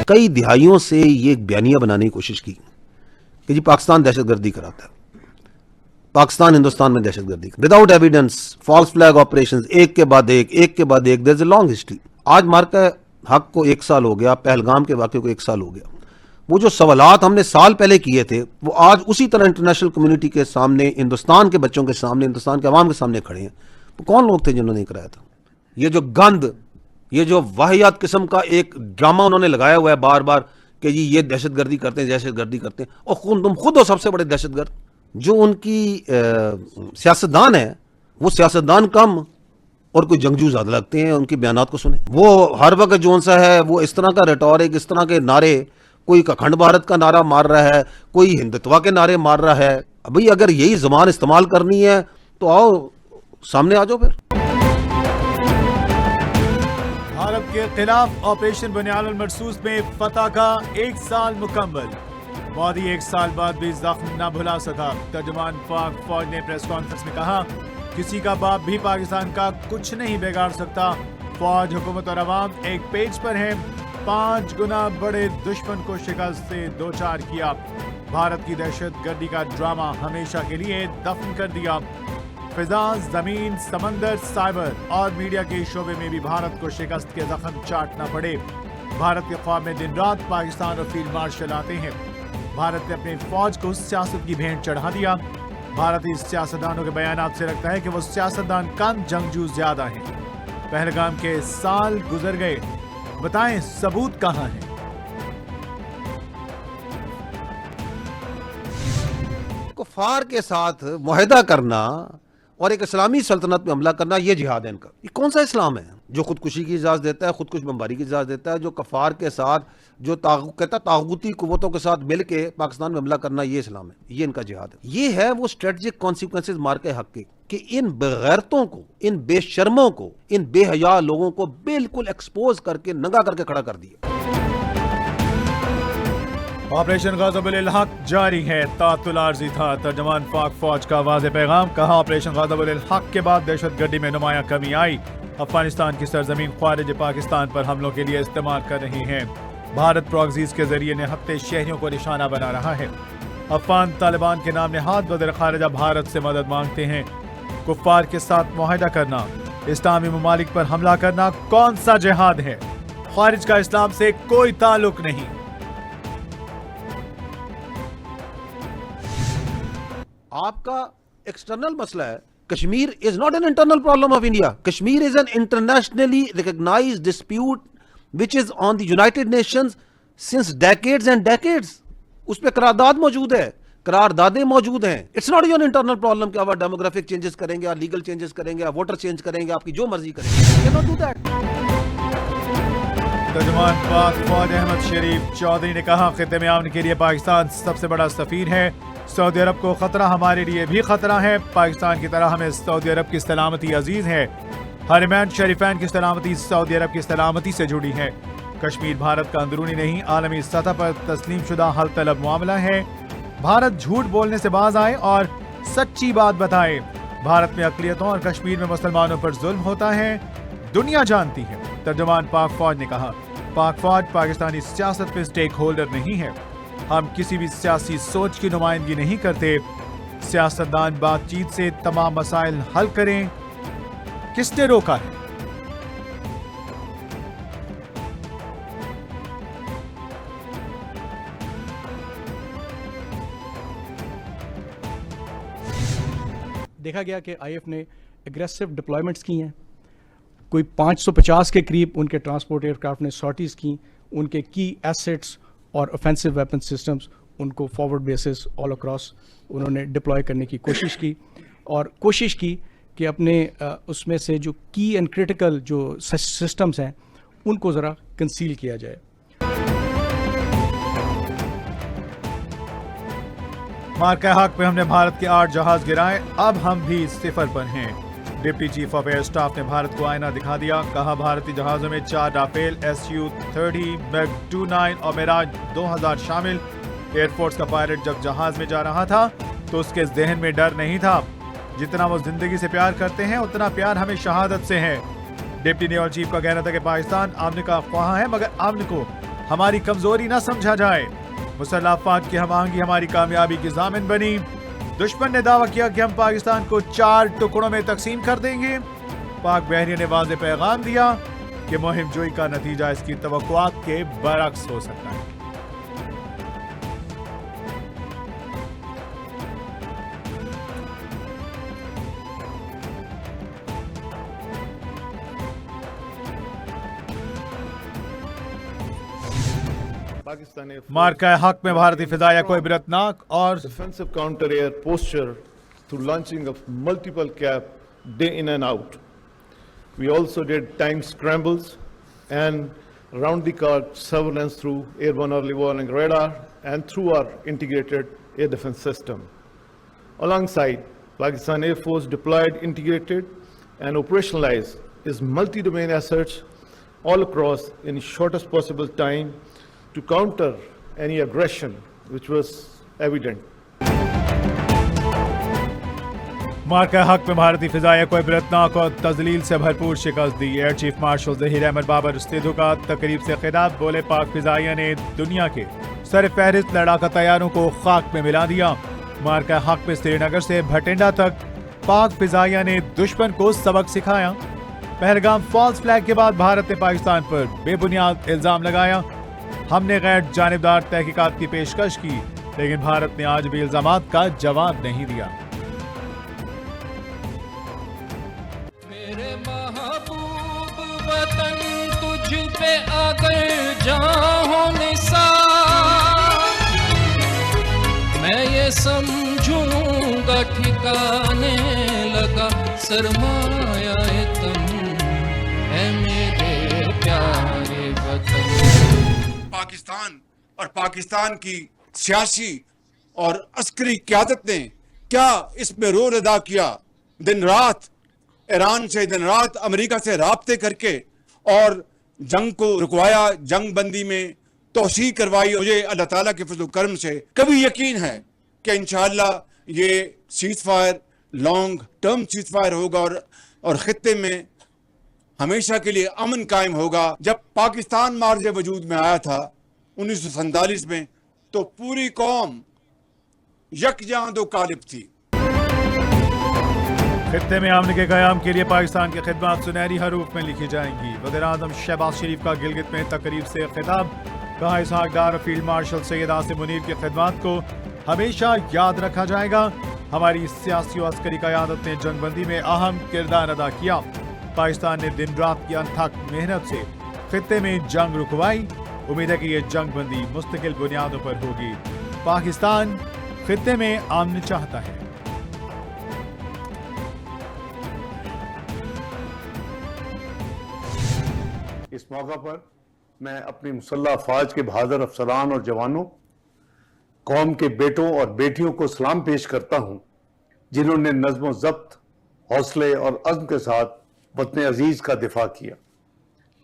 کئی دہائیوں سے یہ ایک بیانیہ بنانے کی کوشش کی کہ جی پاکستان دہشت گردی کراتا ہے, پاکستان ہندوستان میں دہشت گردی without evidence, false flag operation, ایک کے بعد ایک, دیر از اے لانگ ہسٹری. آج مارکہ حق کو 1 سال ہو گیا, پہلگام کے واقعے کو 1 سال ہو گیا. وہ جو سوالات ہم نے سال پہلے کیے تھے وہ آج اسی طرح انٹرنیشنل کمیونٹی کے سامنے, ہندوستان کے بچوں کے سامنے, ہندوستان کے عوام کے سامنے کھڑے ہیں. وہ کون لوگ تھے جنہوں نے کرایا تھا؟ یہ جو گند, یہ جو واحد قسم کا ایک ڈرامہ انہوں نے لگایا ہوا ہے بار بار کہ جی یہ دہشت گردی کرتے ہیں, دہشت گردی کرتے ہیں, اور تم خود ہو سب سے بڑے دہشت گرد. جو ان کی سیاستدان ہے وہ سیاستدان کم اور کوئی جنگجو زیادہ لگتے ہیں. ان کی بیانات کو سنیں, وہ ہر وقت جو سا ہے وہ اس طرح کا ریٹورک, اس طرح کے نعرے, کوئی اکھنڈ بھارت کا نعرہ مار رہا ہے, کوئی ہندتوا کے نعرے مار رہا ہے. بھئی اگر یہی زبان استعمال کرنی ہے تو آؤ سامنے آ جاؤ. پھر بھارت کے خلاف آپریشن بنیاد المرصوص میں فتح کا 1 سال مکمل. مودی 1 سال بعد بھی زخم نہ بھلا سکا. ترجمان پاک فوج نے پریس کانفرنس میں کہا کسی کا باپ بھی پاکستان کا کچھ نہیں بگاڑ سکتا. فوج, حکومت اور عوام ایک پیج پر ہیں. 5 گنا بڑے دشمن کو شکست سے دوچار کیا. بھارت کی دہشت گردی کا ڈرامہ ہمیشہ کے لیے دفن کر دیا. فضا, زمین, سمندر, سائبر اور میڈیا کے شعبے میں بھی بھارت کو شکست کے زخم چاٹنا پڑے. بھارت کے خواب میں دن رات پاکستان اور فیلڈ مارشل آتے ہیں. بھارت نے اپنی فوج کو سیاست کی بھینٹ چڑھا دیا. بھارتی سیاستدانوں کے بیانات سے لگتا ہے کہ وہ سیاستدان کم, جنگجو زیادہ ہیں. پہلگام کے سال گزر گئے, بتائیں ثبوت کہاں ہے؟ کفار کے ساتھ معاہدہ کرنا اور ایک اسلامی سلطنت پہ حملہ کرنا, یہ جہاد ہے ان کا. یہ کون سا اسلام ہے جو خودکشی کی اجازت دیتا ہے, خودکش بمباری کی اجازت دیتا ہے, جو کفار کے ساتھ, جو کہتا ہے طاغوتی قوتوں کے ساتھ مل کے پاکستان میں حملہ کرنا, یہ اسلام ہے, یہ ان کا جہاد ہے. یہ ہے وہ اسٹریٹجک کانسیکوینسز مارکہ حق کے کہ ان بغیرتوں کو, ان بے شرموں کو, ان بے حیا لوگوں کو بالکل ایکسپوز کر کے, ننگا کر کے کھڑا کر دیا. آپریشن غاضب الحق جاری ہے, تعطل عارضی تھا. ترجمان پاک فوج کا واضح پیغام, کہا آپریشن غاضب الحق کے بعد دہشت گردی میں نمایاں کمی آئی. افغانستان کی سرزمین خارج پاکستان پر حملوں کے لیے استعمال کر رہی ہیں. بھارت پراکسیز کے ذریعے نہتے شہریوں کو نشانہ بنا رہا ہے. افغان طالبان کے نام نہاد وزیر خارجہ بھارت سے مدد مانگتے ہیں. کفار کے ساتھ معاہدہ کرنا, اسلامی ممالک پر حملہ کرنا کون سا جہاد ہے؟ خارج کا اسلام سے کوئی تعلق نہیں. آپ کا ایکسٹرنل مسئلہ ہے. Kashmir is not an internal problem of India. Kashmir is an internationally recognised dispute which is on the United Nations since decades and decades. اس پہ قرارداد موجود ہے, قراردادیں موجود ہیں. It's not your internal problem کہ آپ ڈیموگرافک چینجز کریں گے, آپ لیگل چینجز کریں گے, آپ ووٹر چینج کریں گے, آپ کی جو مرضی کریں گے. You cannot do that. ترجمان پاک فوج احمد شریف چودھری نے کہا خطے میں امن کے لیے پاکستان سب سے بڑا سفیر ہے. سعودی عرب کو خطرہ ہمارے لیے بھی خطرہ ہے. پاکستان کی طرح ہمیں سعودی عرب کی سلامتی عزیز ہے. حرمین شریفین کی سلامتی سعودی عرب کی سلامتی سے جڑی ہے. کشمیر بھارت کا اندرونی نہیں, عالمی سطح پر تسلیم شدہ حل طلب معاملہ ہے. بھارت جھوٹ بولنے سے باز آئے اور سچی بات بتائے. بھارت میں اقلیتوں اور کشمیر میں مسلمانوں پر ظلم ہوتا ہے, دنیا جانتی ہے. ترجمان پاک فوج نے کہا پاک فوج پاکستانی سیاست میں سٹیک ہولڈر نہیں ہے. ہم کسی بھی سیاسی سوچ کی نمائندگی نہیں کرتے. سیاستدان بات چیت سے تمام مسائل حل کریں. کس نے روکا ہے؟ دیکھا گیا کہ آئی ایف نے اگریسو ڈپلائمنٹس کی ہیں. کوئی 550 کے قریب ان کے ٹرانسپورٹ ایئر کرافٹ نے سارٹیز کی. ان کے کی ایسٹس اور اوفینسو ویپن سسٹمز ان کو فارورڈ بیسز آل اکراس انہوں نے ڈپلوائے کرنے کی کوشش کی, اور کوشش کی کہ اپنے اس میں سے جو کی اینڈ کرٹیکل جو سسٹمز ہیں ان کو ذرا کنسیل کیا جائے. مارکہ حق پہ ہم نے بھارت کے 8 جہاز گرائے, اب ہم بھی 0 پر ہیں. Deputy chief of air staff نے بھارت کو آئینہ دکھا دیا. کہا بھارتی جہازوں میں 4 رافیل Su-30 MiG-29 اور میراج 2000 شامل. ایئر فورس کا پائلٹ جب جہاز میں جا رہا تھا تو اس کے ذہن میں ڈر نہیں تھا. جتنا وہ زندگی سے پیار کرتے ہیں اتنا پیار ہمیں شہادت سے ہے. ڈپٹی نیول چیف کا کہنا تھا کہ پاکستان امن کا خواہاں ہے, مگر امن کو हमारी कमजोरी न समझा जाए। मुसल्लह अफवाज की हम आहंगी हमारी कामयाबी की ज़ामिन बनी। दुश्मन ने दावा किया कि हम पाकिस्तान को 4 टुकड़ों में तकसीम कर देंगे। पाक बहरिया ने वाज़ेह पैगाम दिया कि मुहिम जोई का नतीजा इसकी तवक्कुआत के बरअक्स हो सकता है। Pakistani मार्का हक में भारतीय फिजाया को इबरतनाक और defensive counter-air posture through launching of multiple cap day in and out. We also did time scrambles and round-the-clock surveillance through airborne early warning radar and through our integrated air defense system. Alongside, Pakistan Air Force deployed, integrated, and operationalized its multi-domain assets all across in shortest possible time to counter any aggression which was evident. मार्का हक में भारतीय फिजाया को इबरतनाक और तजलील से भरपूर शिकस्त दी। Air chief marshal Zaheer Ahmed Babar इस्तेदो का तकरीब से खिताब। बोले पाक फिजाइया ने दुनिया के सर फहरिस्त लड़ाका तैयारों को खाक में मिला दिया। मार्का हक में श्रीनगर से भटिंडा तक पाक फिजाइया ने दुश्मन को सबक सिखाया। पहलगाम फॉल्स फ्लैग के बाद भारत ने पाकिस्तान पर बेबुनियाद इल्जाम लगाया। हमने गैर जानिबदार तहकीकात की पेशकश की, लेकिन भारत ने आज भी इल्जामात का जवाब नहीं दिया। मेरे महबूब वतन तुझ पे अगर जाऊं निसार, मैं ये समझूंगा ठिकाने लगा सरमाया तुम है मेरे प्यारे वतन। पाकिस्तान और पाकिस्तान की सियासी और अस्करी क़यादत ने क्या इसमें रोल अदा किया। दिन रात ईरान से, दिन रात अमेरिका से राब्ते करके और जंग को रुकवाया, जंग बंदी में तोसी करवाई। मुझे अल्लाह ताला के फज़ल करम से कभी यकीन है कि इंशाअल्लाह ये seize fire long term seize fire होगा और खित्ते में हमेशा के लिए अमन कायम होगा। जब पाकिस्तान मार्ज वजूद में आया था 1947 में, तो पूरी कौम यकजां दो कालिब थी। खित्ते में अमन के क़याम के लिए पाकिस्तान की खिदमत सुनहरी हरूफ में लिखी जाएंगी। वज़ीर-ए-आज़म शहबाज शरीफ का गिलगित में तकरीब से खिताब। कहा इसहाक डार फील्ड मार्शल सैयद आसिम मुनीर की खिदमत को हमेशा याद रखा जाएगा। हमारी सियासी और अस्करी क़यादत ने जंगबंदी में अहम किरदार अदा किया। पाकिस्तान ने दिन रात की अनथक मेहनत से खित्ते में जंग रुकवाई। उम्मीद है कि ये जंग बंदी मुस्तकिल बुनियादों पर होगी। पाकिस्तान खित्ते में अमन चाहता है। इस मौका पर मैं अपनी मुसल्लह अफवाज के बहादुर अफसरान और जवानों, कौम के बेटों और बेटियों को सलाम पेश करता हूं, जिन्होंने नज़्म ज़ब्त, हौसले और अज़्म के साथ वतन अजीज का दिफा किया।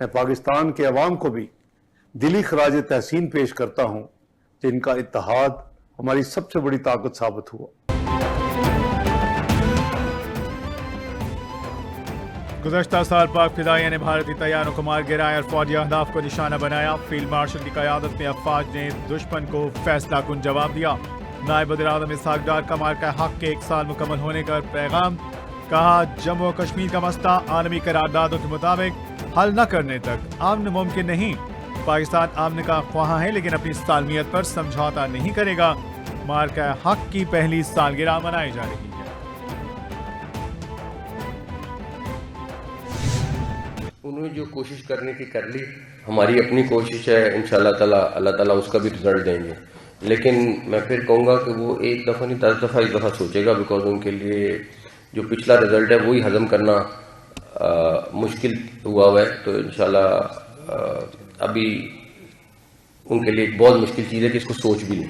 मैं पाकिस्तान के अवाम को भी दिली खराज तहसीन पेश करता हूं, जिनका इत्तेहाद हमारी सबसे बड़ी ताकत साबित हुआ। गुज़श्ता साल पाक फिजाइया ने भारतीय तैयारों को मार गिराया और फौजी अहदाफ को निशाना बनाया। फील्ड मार्शल की क़यादत में अफवाज ने दुश्मन को फैसला कुन जवाब दिया। नायब वज़ीर-ए-आज़म इसहाक डार का मार्का हक के 1 साल मुकम्मल होने का पैगाम। कहा जम्मू और कश्मीर का मसला आलमी करारदादों के मुताबिक हल न करने तक अमन मुमकिन नहीं। पाकिस्तान अमन का ख्वाह है, लेकिन अपनी सालमियत पर समझौता नहीं करेगा। मार्का हक की पहली सालगिरह मनाई जा रही है। उन्होंने जो कोशिश करने की कर ली, हमारी अपनी कोशिश है, इंशाल्लाह ताला अल्लाह ताला उसका भी रिजल्ट देंगे। लेकिन मैं फिर कहूँगा कि वो एक दफ़ा नहीं 10 दफ़ा इस दफ़ा सोचेगा, बिकॉज उनके लिए जो पिछला रिजल्ट है वही हजम करना मुश्किल हुआ है। तो इंशाल्लाह अभी उनके लिए एक बहुत मुश्किल चीज़ है कि इसको सोच भी नहीं।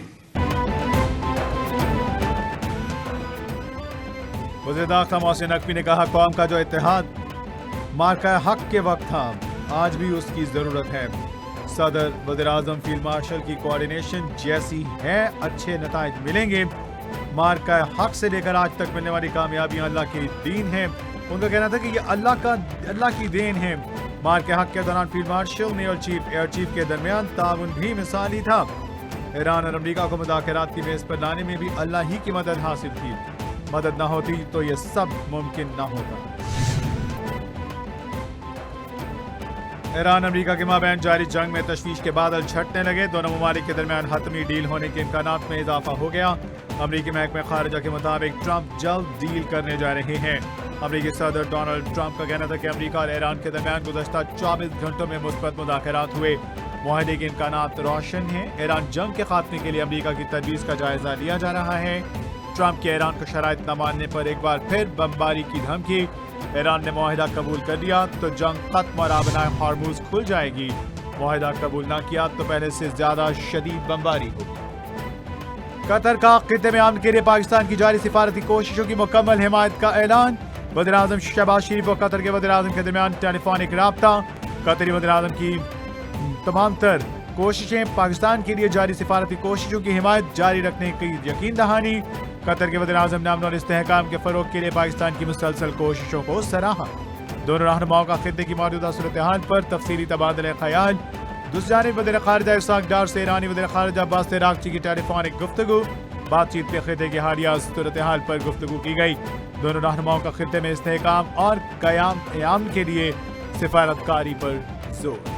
वज़ीर दाखिला मोहसिन नकवी ने कहा कौम का जो इत्तेहाद मार्का हक के वक्त था, आज भी उसकी ज़रूरत है। सदर, वज़ीर-ए-आज़म, फील्ड मार्शल की कोऑर्डिनेशन जैसी है, अच्छे नताइज मिलेंगे। मार्का हक से लेकर आज तक मिलने वाली कामयाबियां अल्लाह की दीन है। उनका कहना था कि ये अल्लाह की देन है। मार के हक के दौरान field marshal, naval chief, air chief के दरमियान ताउन भी मिसाली था। ईरान और अमरीका को मुज़ाकरात की मेज पर लाने में भी अल्लाह ही की मदद हासिल थी। मदद न होती तो ये सब मुमकिन न होता। ईरान अमरीका के माबैन जारी जंग में तशवीश के बादल छटने लगे। दोनों ममालिक के दरमियान हतमी डील होने के इम्कानात में इजाफा हो गया। अमरीकी महकमे खारिजा के मुताबिक ट्रंप जल्द डील करने जा रहे हैं। अमरीकी सदर डोनाल्ड ट्रंप का कहना था कि अमरीका और ईरान के दरमियान गुज़श्ता 24 घंटों में मुस्बत मुज़ाकरात हुए। मुआहदे के इम्कानात रोशन हैं। ईरान जंग के खात्मे के लिए अमरीका की तजवीज़ का जायजा लिया जा रहा है। ट्रंप के ईरान को शराइत न मानने पर एक बार फिर बमबारी की धमकी। ईरान ने मुआहदा कबूल कर लिया तो जंग खत्म और आबनाए हार्मूज खुल जाएगी। मुआहदा कबूल न किया तो पहले से ज्यादा शदीद बमबारी होगी। कतर का खित्ते में अमन के लिए पाकिस्तान की जारी सिफारती कोशिशों की मुकम्मल हिमायत का ऐलान। वज़ीर-ए-आज़म शहबाज शरीफ और कतर के वज़ीर-ए-आज़म के दरमियान टेलीफोनिक राब्ता। कतरी वज़ीर-ए-आज़म की तमाम तर कोशिशें पाकिस्तान के लिए जारी सिफारती कोशिशों की हिमायत जारी रखने की यकीन दहानी। कतर के वज़ीर-ए-आज़म ने अमन और इस्तेहकाम के फरोग के लिए पाकिस्तान की मुसलसल कोशिशों को सराहा। दोनों रहनुमाओं का खित्ते की मौजूदा सूरत हाल पर तफसीली तबादला ख्याल। दूसरी जानिब वज़ीर ख़ारिजा इस्हाक़ डार से ईरानी वज़ीर ख़ारिजा अब्बास अराग़ची की टेलीफोनिक गुफ्तगू। बातचीत में खित्ते की हालिया सूरत हाल पर गुफ्तगू की गई। दोनों रहनुमाओं का खित्ते में इस्तेहकाम और क़याम के लिए सिफारतकारी पर जोर।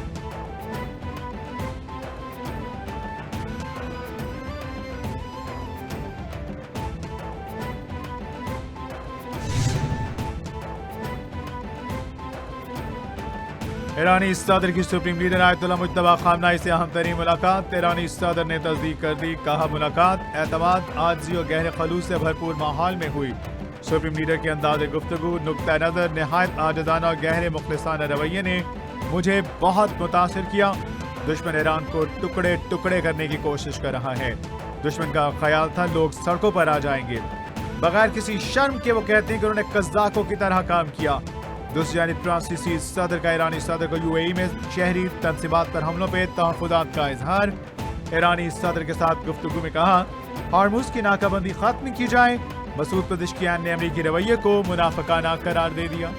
ईरानी सदर की supreme leader Ayatollah Mojtaba Khamenei से अहम तरीन मुलाकात। ईरानी सदर ने तस्दीक कर दी। कहा मुलाकात एतमाद, आजिज़ी और गहरे खलूस से भरपूर माहौल में हुई। सुप्रीम लीडर के अंदाज़ गुफ्तगू, नुक्ता नज़र, नहायत आजिज़ाना और गहरे मुखलिसाना रवैये ने मुझे बहुत मुतासिर किया। दुश्मन ईरान को टुकड़े टुकड़े करने की कोशिश कर रहा है। दुश्मन का ख्याल था लोग सड़कों पर आ जाएंगे। बगैर किसी शर्म के वो कहते हैं कि उन्होंने कज़ाकों की तरह काम किया। दूसरी जानिब फ्रांसीसी सदर का ईरानी सदर को UAE में शहरी तनसीबात पर हमलों पर तहफ़्फ़ुज़ात का इजहार। ईरानी सदर के साथ गुफ्तगू में कहा हार्मूज़ की नाकाबंदी खत्म की जाए। मसूद पेज़ेश्कियान ने अमरीकी रवैये को मुनाफिकाना करार दे दिया।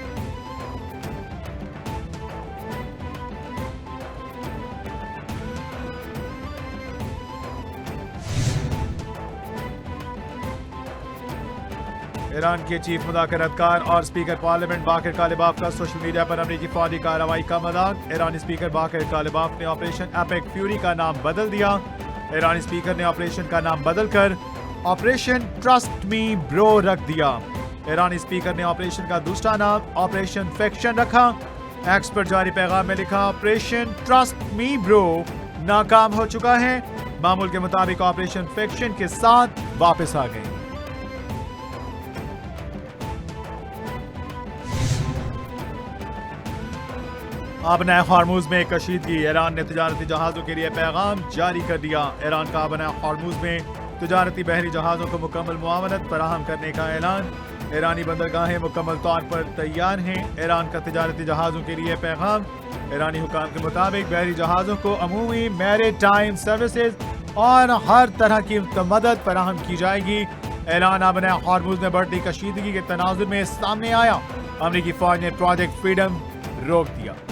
ईरान के चीफ मुज़ाकरतकार और स्पीकर पार्लियामेंट बाकर कालिबाफ का सोशल मीडिया पर अमरीकी फौजी कार्रवाई का मजाक। ईरानी स्पीकर बाकर कालिबाफ ने ऑपरेशन एपिक फ्यूरी का नाम बदल दिया। ईरानी स्पीकर ने ऑपरेशन का नाम बदलकर ऑपरेशन ट्रस्ट मी ब्रो रख दिया। ईरानी स्पीकर ने ऑपरेशन का दूसरा नाम ऑपरेशन फिक्शन रखा। एक्स पर जारी पैगाम में लिखा ऑपरेशन ट्रस्ट मी ब्रो नाकाम हो चुका है। मामूल के मुताबिक ऑपरेशन फिक्शन के साथ वापस आ गए। आबनाए हार्मूज में कशीदगी। ईरान ने तिजारती जहाज़ों के लिए पैगाम जारी कर दिया। ईरान का आबनाए हार्मूज में तिजारती बहरी जहाज़ों को मुकम्मल मुआवनत फराहम करने का ऐलान। ईरानी बंदरगाहें मुकम्मल तौर पर तैयार हैं। ईरान का तिजारती जहाज़ों के लिए पैगाम। ईरानी हुकाम के मुताबिक बहरी जहाज़ों को अमूमी मैरीटाइम सर्विसेज और हर तरह की मदद फराहम की जाएगी। ऐलान आबनाए हार्मूज में बढ़ती कशीदगी के तनाजुर में सामने आया। अमरीकी फौज ने प्रोजेक्ट फ्रीडम रोक दिया।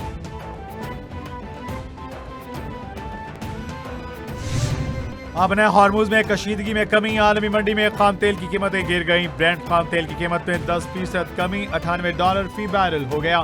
आबनाए हार्मूज में कशीदगी में कमी। आलमी मंडी में खाम तेल की कीमतें गिर गईं। ब्रेंट खाम तेल की कीमत में 10% कमी, $98 फी बैरल हो गया।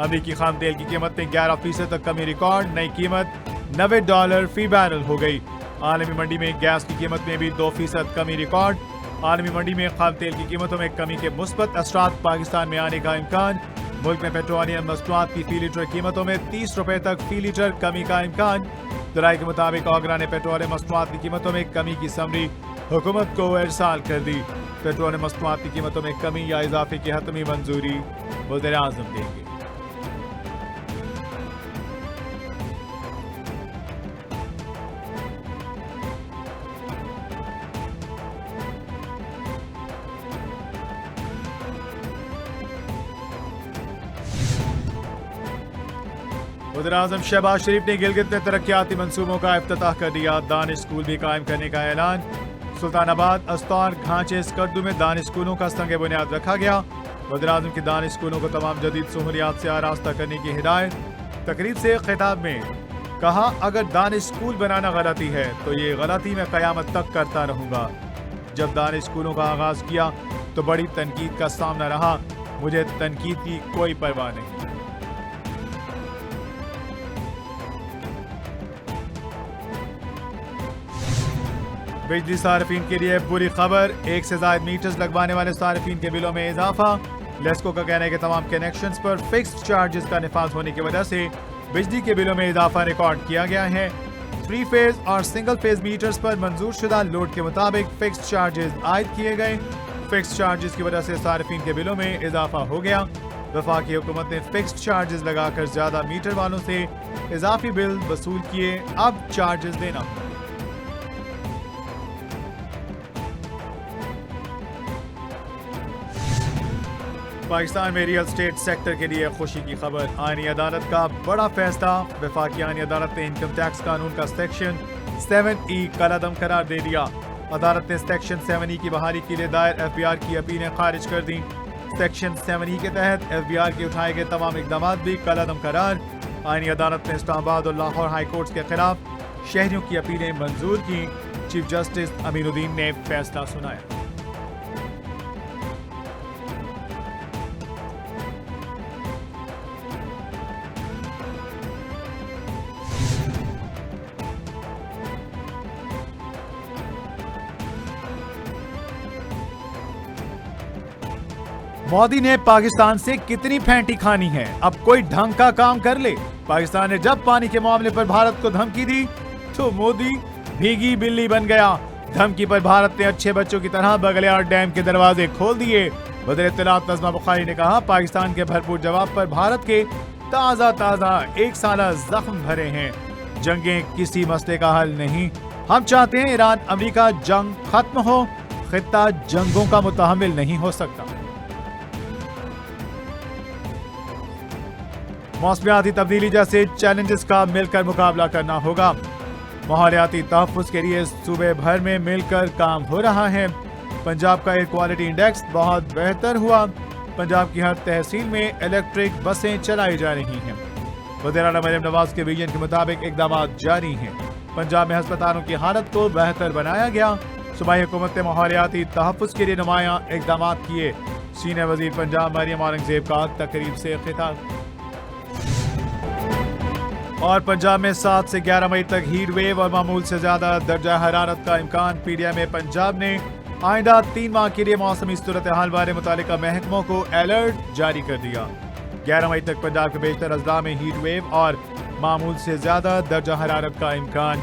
अमरीकी खाम तेल की कीमत में 11% तक कमी रिकॉर्ड, नई कीमत $90 फी बैरल हो गई। आलमी मंडी में गैस की कीमत में भी 2% कमी रिकॉर्ड। आलमी मंडी में खाम तेल की कीमतों में कमी के मुस्बत असरात पाकिस्तान में आने का इम्कान। मुल्क में पेट्रोलियम मसनूआत की फी लीटर कीमतों में 30 रुपए तक फी लीटर कमी का इम्कान। दराई के मुताबिक आगरा ने पेट्रोलियम मसनूआत की कीमतों में कमी की समरी हुकूमत को इरसाल कर दी। पेट्रोलियम मसनूआत की कीमतों में कमी या इजाफे की हतमी मंजूरी वज़ीर-ए-आज़म देंगे। वज़ीर-ए-आज़म शहबाज शरीफ ने गिलगित में तरक्याती मंसूबों का इफ्तिताह कर दिया। दानिश स्कूल भी कायम करने का ऐलान। सुल्तानाबाद, अस्तौर, घांचे, स्कर्दू में दानिश स्कूलों का संग बुनियाद रखा गया। वज़ीर-ए-आज़म की दानिश स्कूलों को तमाम जदीद सहूलियात से आरास्ता करने की हिदायत। तकरीब से खिताब में कहा, अगर दानिश स्कूल बनाना गलती है तो ये गलती मैं क़यामत तक करता रहूँगा। जब दानिश स्कूलों का आगाज़ किया तो बड़ी तनकीद का सामना रहा। मुझे तनकीद की कोई परवाह नहीं। बिजली सार्फिन के लिए बुरी खबर, 1 से ज़ायद मीटर्स लगवाने वाले सार्फिन के बिलों में इजाफा। लेस्को का कहना है कि तमाम कनेक्शंस पर फिक्स्ड चार्जेस का निफाज होने की वजह से बिजली के बिलों में इजाफा रिकॉर्ड किया गया है। 3 फेज और सिंगल फेज मीटर्स पर मंजूर शुदा लोड के मुताबिक फिक्स्ड चार्जेस आयद किए गए। फिक्स्ड चार्जेस की वजह से सार्फिन के बिलों में इजाफा हो गया। वफाकी हुकूमत ने फिक्स्ड चार्जेस लगाकर ज्यादा मीटर वालों से इजाफी बिल वसूल किए, अब चार्जेस देना होंगे। पाकिस्तान में रियल स्टेट सेक्टर के लिए खुशी की खबर, आईनी अदालत का बड़ा फैसला। वफाकी आईनी अदालत ने इनकम टैक्स कानून का सेक्शन 7E कलअदम करार दे दिया। अदालत ने सेक्शन 7E की बहाली के लिए दायर FBR की अपीलें खारिज कर दी। सेक्शन 7E के तहत FBR के उठाए गए तमाम इकदाम भी कलअदम करार। आईनी अदालत ने इस्लामाबाद और लाहौर हाई कोर्ट के खिलाफ शहरियों की अपीलें मंजूर की। चीफ जस्टिस अमीनुद्दीन ने फैसला सुनाया। मोदी ने पाकिस्तान से कितनी फेंटी खानी है, अब कोई ढंग का काम कर ले। पाकिस्तान ने जब पानी के मामले पर भारत को धमकी दी तो मोदी भीगी बिल्ली बन गया। धमकी पर भारत ने अच्छे बच्चों की तरह बगलियार डैम के दरवाजे खोल दिए। वज़ीर इत्तलात नज़मा बुखारी ने कहा, पाकिस्तान के भरपूर जवाब पर भारत के ताज़ा 1 साला जख्म भरे हैं। जंगें किसी मसले का हल नहीं। हम चाहते हैं ईरान अमेरिका जंग खत्म हो। खित्ता जंगों का मुतहम्मिल नहीं हो सकता। मौसमियाती तब्दीली जैसे चैलेंजेस का मिलकर मुकाबला करना होगा। माहौलियाती तहफ़्फ़ुज़ के लिए सूबे भर में मिलकर काम हो रहा है। पंजाब का एयर क्वालिटी इंडेक्स बहुत बेहतर हुआ। पंजाब की हर तहसील में इलेक्ट्रिक बसें चलाई जा रही हैं। वज़ीर आला मरियम नवाज के विजन के मुताबिक इक़दाम जारी हैं। पंजाब में अस्पतालों की हालत को बेहतर बनाया गया। सूबाई हुकूमत ने माहौलियाती तहफ़्फ़ुज़ के लिए नुमायां इक़दाम किए। सीनियर वज़ीर पंजाब मरियम औरंगज़ेब का तकरीब से खिताब। और पंजाब में 7 से 11 मई तक हीट वेव और मामूल से ज्यादा दर्जा हरारत का इम्कान। PDM पंजाब ने आइंदा 3 माह के लिए मौसमी सूरत हाल बारे मुतालिका महकमों को अलर्ट जारी कर दिया। 11 मई तक पंजाब के बेशतर अजला में हीट वेव और मामूल से ज्यादा दर्जा हरारत का इम्कान।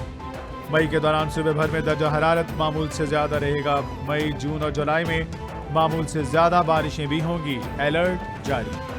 मई के दौरान सूबे भर में दर्जा हरारत मामूल से ज्यादा रहेगा। मई, जून और जुलाई में मामूल से ज्यादा बारिशें भी होंगी। अलर्ट जारी।